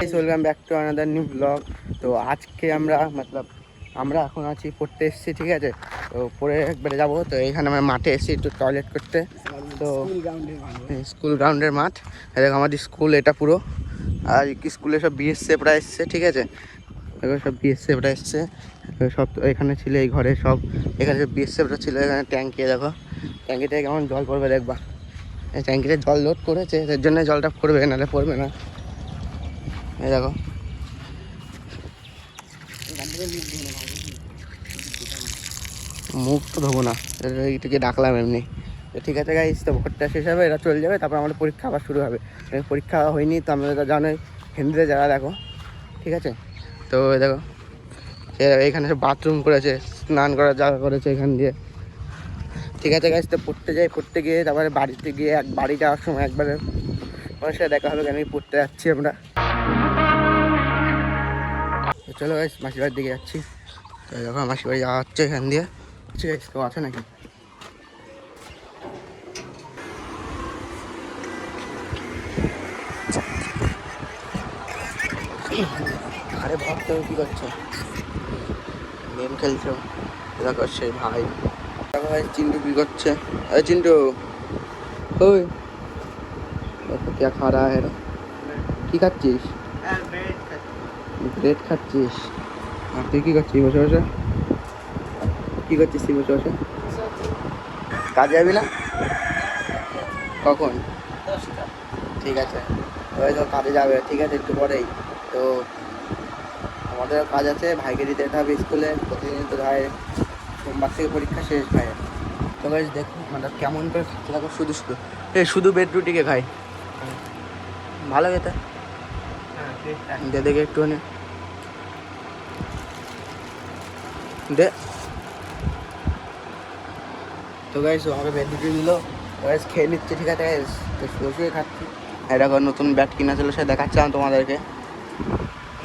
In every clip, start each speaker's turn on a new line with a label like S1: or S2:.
S1: Welcome back to another new blog. তো আজকে আমরা এখন আছি পড়তে এসেছি, ঠিক আছে। তো পরে একবারে যাবো। তো এখানে আমরা মাঠে এসেছি একটু টয়লেট করতে। তো স্কুল গ্রাউন্ডের মাঠ, দেখো আমাদের স্কুল এটা পুরো। আর স্কুলে সব বিএসএফরা এসছে, ঠিক আছে। দেখো সব বিএসএফরা এসছে সব। এখানে ছিল এই ঘরে সব, এখানে সব বিএসএফরা ছিল। এখানে ট্যাঙ্কি, দেখো ট্যাঙ্কিতে কেমন জল পড়বে দেখবা। এই ট্যাঙ্কিতে জল লোড করেছে, এর জন্য জলটা পড়বে, নাহলে পড়বে না। এই দেখো মুখ তো ধোবো না, এইটুকু ডাকলাম এমনি। ঠিক আছে গাইস, তো ভোটটা শেষ হবে, এরা চলে যাবে, তারপর আমাদের পরীক্ষা আবার শুরু হবে। পরীক্ষা হয়নি তো আমরা জানোই হিন্দিতে যারা, দেখো ঠিক আছে। তো দেখো এখানে সব বাথরুম করেছে, স্নান করার জায়গা করেছে এখান দিয়ে, ঠিক আছে গাইস। তো পড়তে যাই, পড়তে গিয়ে তারপরে বাড়িতে গিয়ে বাড়ি যাওয়ার সময় একবারে ওর সাথে দেখা হবে। আমি পড়তে যাচ্ছি আমরা। চলো গাইস, মাসির বাড়ির দিকে যাচ্ছি। তো দেখো মাসির বাড়ি যাওয়া হচ্ছে এখান দিয়ে। ঠিক আছে, তো আছে নাকি? আরে ভাবতে কী করছো? গেম খেলছো? দেখো সেই ভাই, দেখো ভাই চিন্টু কী করছে। আরে চিন্টু, ওই দেখো কে খা রা হ্যাঁ। কী খাচ্ছিস? ব্রেড খাচ্ছিস? আর তুই কী করছিস বসে বসে? কী করছিস তুই বসে বসে? কাজে যাবি না? কখন? ঠিক আছে, ওই তো কাজে যাবে, ঠিক আছে একটু পরেই। তো আমাদের কাজ আছে, ভাইকে দিতে যেতে হবে স্কুলে প্রতিদিন। তো ভাই সোমবার থেকে পরীক্ষা শেষ ভাইয়ের। তো ভাই দেখো কেমন করে খাচ্ছে, দেখো শুধু শুধু শুধু বেড রুটিকে খাই। ভালো খেতে দে, দেখে একটুখানি দে। তো গাইস আমাকে বেড রুটি দিল, গাইস খেয়ে নিচ্ছে, ঠিক আছে গাইস। তো শুয়ে শুয়ে খাচ্ছি। এরকম নতুন ব্যাট কিনা ছিল, সে দেখাচ্ছিলাম তোমাদেরকে।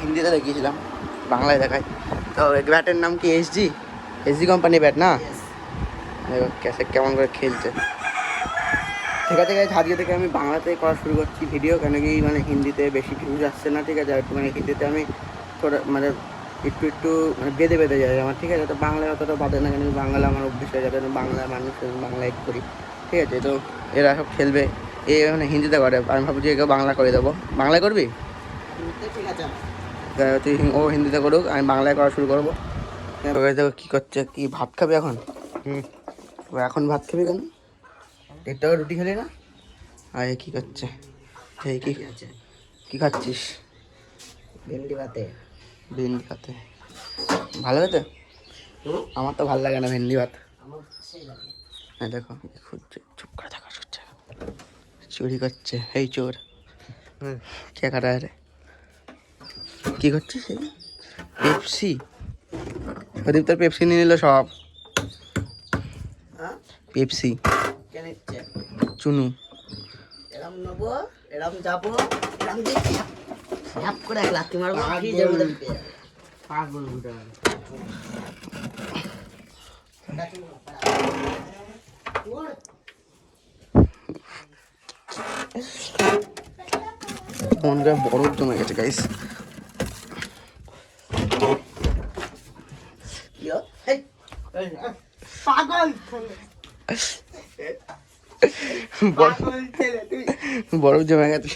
S1: হিন্দিতে দেখিয়েছিলাম, বাংলায় দেখাই। তো এই ব্যাটের নাম কি? এসজি কোম্পানি ব্যাট না? দেখো ক্যাসে কেমন করে খেলছে। ঠিক আছে গাইস, আজকে থেকে আমি বাংলাতে করা শুরু করছি ভিডিও, কেন কি হিন্দিতে বেশি ভিউজ আসছে না, ঠিক আছে। একটু হিন্দিতে আমি থোড়া একটু একটু বেঁধে বেঁধে যায় আমার, ঠিক আছে। তো বাংলায় অতটা বাঁধে না, কেন বাংলা আমার অভ্যেস হয়ে যাবে, বাংলা মানুষ বাংলায় করি, ঠিক আছে। তো এরা সব খেলবে, এ হিন্দিতে করে, আমি ভাবছি একে বাংলা করে দেবো। বাংলায় করবি? ঠিক আছে, তুই ও হিন্দিতে করুক, আমি বাংলায় করা শুরু করবো। দেখো কী করছে, কি ভাত খাবি এখন? এখন ভাত খাবি কেন? একটা রুটি খেলি না? আর কী করছে? এই কী খাচ্ছিস? ভেন্ডি ভাতে। ভেন্ডি ভাতে ভালো খেতে? আমার তো ভালো লাগে না ভেন্ডি ভাত। হ্যাঁ দেখো খুঁজছে, চুপ করে থাকা, চুরি করছে এই চোর। কে কাটা রে? কী করছিস? পেপসি? ওদিক তোর পেপসি নিয়ে নিল সব। পেপসি চুনু এরম নেবো, এরম যাবো, এরম দিয়ে ঝাপ করে এক লাথি মারবো, ফ্রিজের মধ্যে মনটা বরফ জমে গেছে গাইস। বরফ জমে গেছে,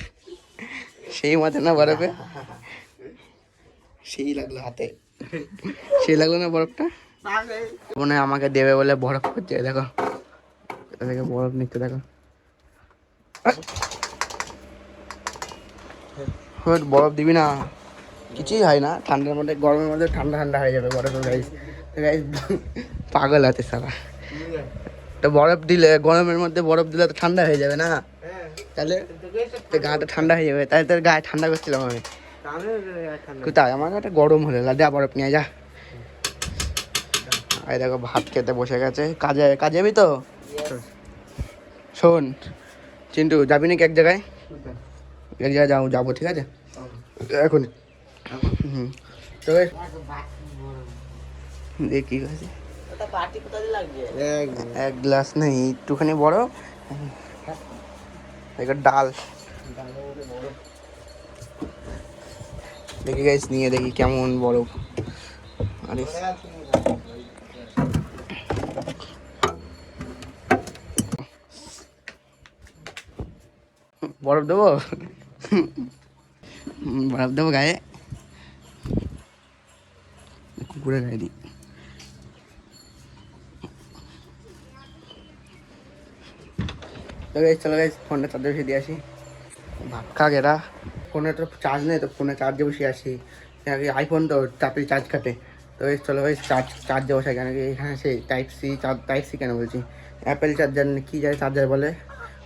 S1: সেই মাথে না বরফে, সেই লাগলো হাতে, সেই লাগলো না বরফটা। মনে হয় আমাকে দেবে বলে বরফ করছে, দেখো দেখো বরফ নিচ্ছে, দেখো বরফ দিবি না, কিছুই হয় না। ঠান্ডার মধ্যে, গরমের মধ্যে ঠান্ডা ঠান্ডা হয়ে যাবে বরফের গাইস। গাইস পাগল আছে সারা। তো বরফ দিলে, গরমের মধ্যে বরফ দিলে তো ঠান্ডা হয়ে যাবে না, তাহলে গাটা ঠান্ডা হয়ে যাবে। তাই তোর গায়ে ঠান্ডা করছিলাম আমি। কোথায়? আমার গাটা গরম হলে যা বরফ নিয়ে যা। এই দেখো ভাত খেতে বসে গেছে। কাজে যাবি তো? শোন চিন্টু, যাবি নাকি এক জায়গায়? এক জায়গায় যাবো, ঠিক আছে এখন। তো দেখি এক গ্লাস নেই, একটুখানি বড় ডাল। দেখি গাইস, নিয়ে দেখি কেমন বরফ। আরে বরফ দেবো, বরফ দেবো গায়ে, কুকুরে গায়ে দিই। তো গাইস চলো গাইস, ফোনটা চার্জে বসিয়ে দিয়ে আসি। ভাক্কা গেরা, ফোনে তো চার্জ নেই, তো ফোনে চার্জে বসিয়ে আসি। কেন কি আইফোন তো তাড়াতাড়ি চার্জ কাটে। তো গাইস চলো গাইস, চার্জে বসাই। কেন কি এখানে সেই টাইপ সি কেন বলছি, অ্যাপেল চার্জার কী যায় চার্জার বলে,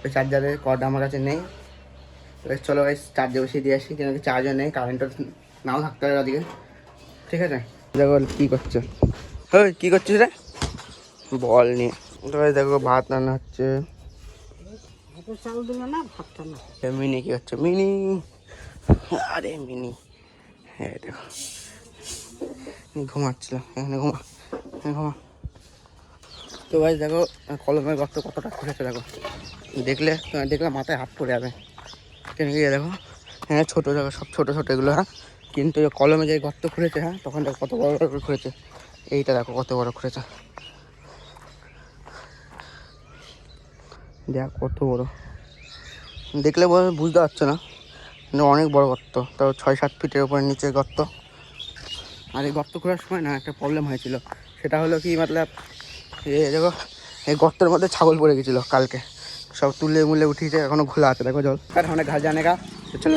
S1: ওই চার্জারের কর্ড আমার কাছে নেই। তো গাইস চলো গাইস, চার্জে বসিয়ে দিয়ে আসি। কেন কি চার্জার নেই, কারেন্টও নাও থাকতে পারে ওদিকে। ঠিক আছে, দেখো কী করছো, হ্যাঁ কী করছিস রে, বল নিয়ে। তো গাইস দেখো ভাত রান্না হচ্ছে। মিনি কি হচ্ছে, মিনি, আরে মিনি, হ্যাঁ দেখো ঘুমাচ্ছিল, এখানে ঘুমা, ঘুমা। তো ভাই দেখো কলমের গর্ত কতটা খুলেছে, দেখো দেখলে মাথায় হাত পড়ে যাবে। কেন কি দেখো, হ্যাঁ ছোটো দেখো, সব ছোটো ছোটো এগুলো, হ্যাঁ কিন্তু কলমে যে গর্ত খুলেছে, হ্যাঁ তখন দেখো কত বড় বড় করে খুলেছে। এইটা দেখো কত বড় খুলেছে, দেখ কত বড়, দেখলে বুঝতে পারছো না, কিন্তু অনেক বড় গর্ত, তাও 6-7 ফিটের উপরে নিচে গর্ত। আর এই গর্ত খোঁড়ার সময় না একটা প্রবলেম হয়েছিল, সেটা হলো কি মতলব, দেখো এই গর্তের মধ্যে ছাগল পড়ে গেছিলো কালকে, সব তুলে মুলে উঠিয়েছে, এখনো খোলা আছে দেখো জল। আর অনেক ঘাস জানে গা, চলো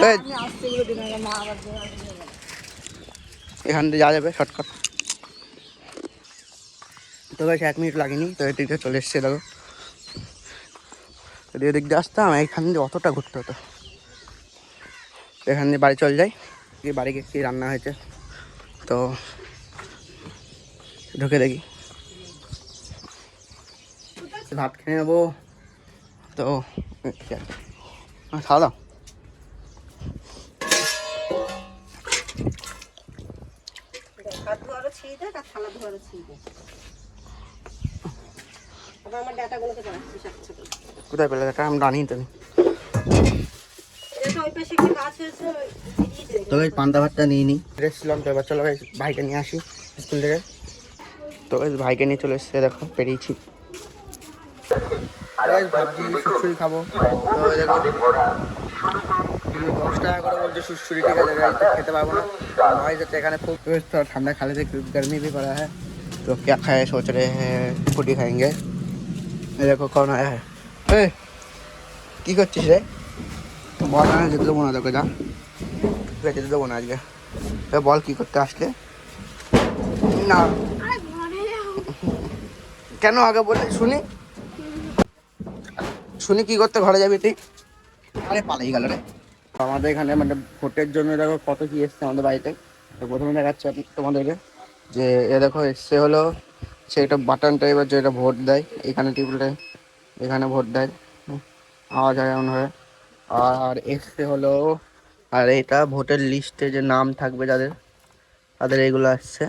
S1: এখান দিয়ে যাওয়া যাবে শর্টকাট। তো বেশ 1 মিনিট লাগেনি, তো এদিকে চলে এসছে দেখো। যদি এদিক দিয়ে আসতাম, এইখান দিয়ে অতটা ঘুরতে হতো। এখান দিয়ে বাড়ি চলে যাই, বাড়ি গিয়ে কী রান্না হয়েছে তো ঢুকে দেখি। ভাত খেয়ে নেবো তো, খাওয়া দাও। কোথায় পেলে দেখা, আমি জানি তো। তো ভাই পান্তা ভাতটা নিয়ে নিই, এসেছিলাম তো, এবার চলো ভাই ভাইকে নিয়ে আসি স্কুল থেকে। তো ভাই ভাইকে নিয়ে চলে এসছে, দেখো পেরিয়েছি। ভাবছি সুড়সুড়ি খাবো, তো দেখো 10 টাকা করে বলছে সুড়সুড়ি, ঠিক আছে খেতে পারবো না, भाई जाते এখানে খুব ঠান্ডা खा लेते, गर्मी भी पड़ा है, तो क्या खाए सोच रहे हैं फूडी खाएंगे। देखो कौन आया है, কি করছিস রে, বল না যেতে দেবো না তোকে, যা যেতে দেবো না আজকে, বল কি করতে আসলে না, কেন আগে বলে শুনি, শুনি কি করতে ঘরে যাবি তুই, আরে পালাই গেল রে। আমাদের এখানে মানে ভোটের জন্য দেখো কত কি এসছে আমাদের বাড়িতে। তো প্রথমে দেখাচ্ছে তোমাদেরকে যে দেখো এসছে হলো সে একটা বাটন টাইপের, যেটা ভোট দেয়, এখানে টিপলে এখানে ভোট দেয়, আওয়াজ হয় এমন হয়। আর এসছে হলো, আর এটা ভোটের লিস্টে যে নাম থাকবে যাদের, তাদের এইগুলো আসছে,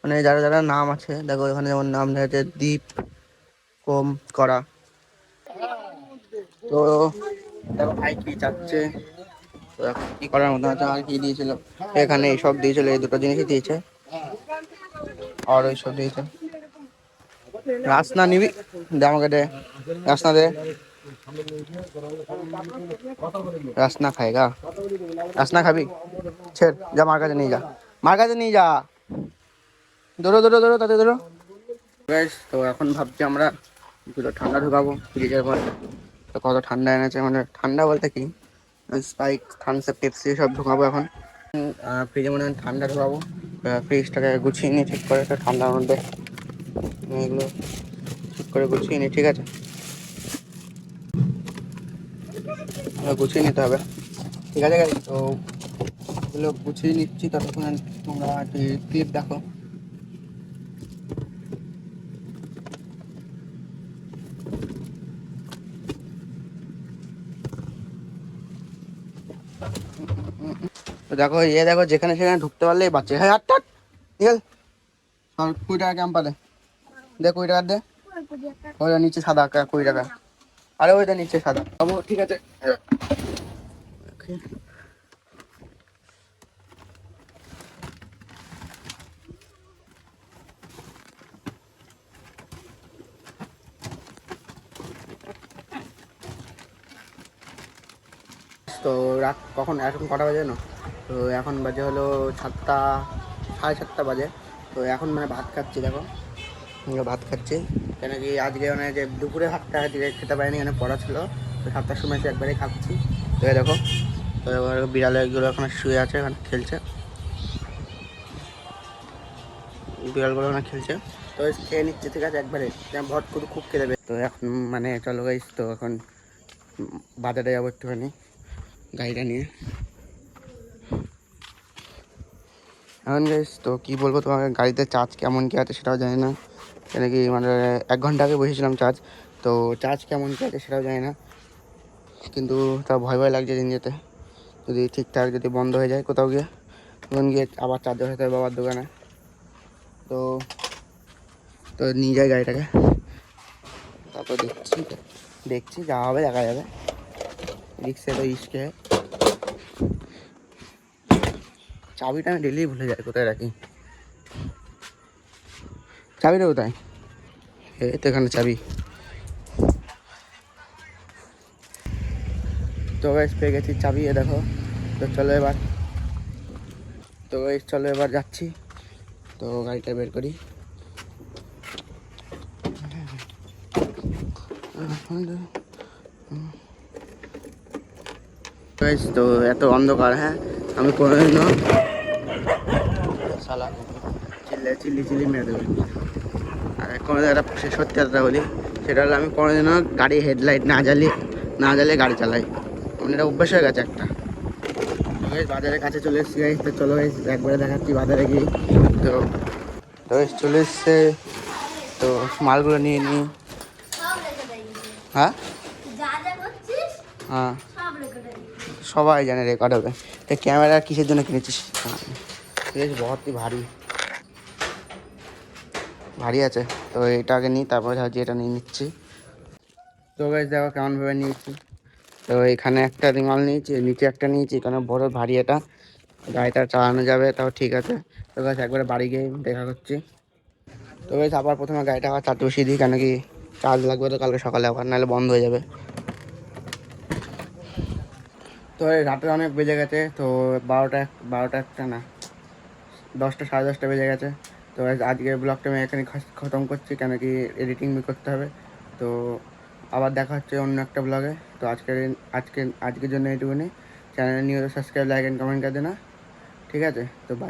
S1: মানে যারা যারা নাম আছে দেখো এখানে, যেমন নাম দেখাচ্ছে দীপ কোম করা। তো দেখো ভাই কি চাচ্ছে, তো এখন কি করার মতো আছে, আর কি দিয়েছিল এখানে, এইসব দিয়েছিল, এই দুটো জিনিসই দিয়েছে, আর ওই সব দিয়েছে। রাসনা নিবি, দে আমাকে, দে রাসনা দে, রাসনা খাएगा, রাসনা খাবি, ছেড় যা, মার কাছে নিয়ে যা, মার কাছে নিয়ে যা, ধরো ধরো ধরো তাতে ধরো। তো এখন ভাবছি আমরা দুটো ঠান্ডা ঢুকাবো ফ্রিজের পর, তো কত ঠান্ডা এনেছে, মানে ঠান্ডা বলতে কি স্প্রাইট থামস আপ পেপসি সব ঢুকাবো এখন ফ্রিজে, মনে হয় ঠান্ডা ঢুকাবো। ফ্রিজটাকে গুছিয়ে নিই ঠিক করে, তো ঠান্ডার মধ্যে এগুলো ঠিক করে গুছিয়ে নিই, ঠিক আছে গুছিয়ে নিতে হবে, ঠিক আছে তো এগুলো গুছিয়ে নিচ্ছি, ততক্ষণ তোমরা ক্লিপ দেখো। তো দেখো দেখো যেখানে সেখানে ঢুকতে পারলে বাচ্চা, হ্যাঁ 8 ঠিক আছে, 20 টাকা ক্যাম্পা দে, 20 টাকা দে, ওইটা নিচে সাদা 20 টাকা, আরে ওইটা নিচে সাদা পাবো, ঠিক আছে। তো রাত কখন এখন কটা বাজে না, তো এখন বাজে হলো 7টা, 7:30 বাজে। তো এখন মানে ভাত খাচ্ছি, দেখো ভাত খাচ্ছি কেন কি আজকে মানে যে দুপুরে ভাতটা আজকে খেতে পারিনি, এখানে পড়া ছিল, তো 7টার সময় এসে একবারেই খাচ্ছি। তো দেখো, তো এবার বিড়ালগুলো ওখানে শুয়ে আছে, ওখানে খেলছে, বিড়ালগুলো ওখানে খেলছে। তো খেয়ে নিচ্ছে, ঠিক আছে একবারে, ভট করে খুব খেয়ে দেবে। তো এখন মানে চলো গাইস, তো এখন বাজারে যাবো একটুখানি গাড়িটা নিয়ে। এখন গাইস তো কী বলবো তোমাকে, গাড়িতে চার্জ কেমন কী আছে সেটাও জানি না, কেন কি মানে 1 ঘন্টা আগে বসেছিলাম চার্জ, তো চার্জ কেমন কী আছে সেটাও জানি না, কিন্তু তা ভয় ভয় লাগছে দিন যেতে, যদি ঠিকঠাক যদি বন্ধ হয়ে যায় কোথাও গিয়ে, তখন গিয়ে আবার চার্জ বসাতে হবে বাবার দোকানে। তো তো নিয়ে যাই গাড়িটাকে, তারপর দেখছি যা হবে দেখা যাবে, রিক্সে তো রিস্কে। চাবিটা আমি ডেলি ভুলে যাই কোথায় রাখি, চাবিটা কোথায়? এই তো এখানে চাবি। তো গাইস পেয়ে গেছি চাবি, দেখো। তো চলো এবার, তো গাইস চলো এবার যাচ্ছি, তো গাড়িটা বের করি। গাইস তো এত অন্ধকার, হ্যাঁ আমি কোনোদিনও শালা চিল্লি মেরে দেবে। আর কোনোদিন একটা সত্যি কথা বলি, সেটা হলো আমি কোনোদিনও গাড়ি হেডলাইট না জ্বালিয়ে গাড়ি চালাই, মানে এটা অভ্যাস হয়ে গেছে একটা। বাজারের কাছে চলে এসেছি গাইস, তো চলো গাইস একবারে দেখাচ্ছি বাজারে গিয়ে। তো তো চলে এসছে, তো মালগুলো নিয়ে নিই। হ্যাঁ হ্যাঁ সবাই জানে রেকর্ড হবে। তো ক্যামেরা কিসের জন্য কিনেছিস? বেশ বহুতই ভারী আছে, তো এটা আগে নিই, তারপরে ভাবছি এটা নিয়ে নিচ্ছি। তো গাইস দেখো কেমনভাবে নিয়েছি, তো এখানে একটা মাল নিয়েছি, নিচে একটা নিয়েছি, কারণ বড় ভারী, এটা গাড়িটা চালানো যাবে তাও ঠিক আছে। তো গাইস একবারে বাড়ি গিয়ে দেখা করছি। তো গাইস আবার প্রথমে গাড়িটা আবার চার্জ বসিয়ে দিই, কেন কি চার্জ লাগবে তো কালকে সকালে, আবার নাহলে বন্ধ হয়ে যাবে। তো এই রাতে অনেক বেজে গেছে, তো 12টা একটা না, 10টা, 10:30 বেজে গেছে। তো আজকের ব্লগটা আমি এখানে খতম করছি, কেন কি এডিটিং করতে হবে। তো আবার দেখা হচ্ছে অন্য একটা ব্লগে। তো আজকের জন্য এইটুকুনি। চ্যানেলে নিয়ে সাবস্ক্রাইব, লাইক অ্যান্ড কমেন্ট করে দেনা, ঠিক আছে? তো বাই।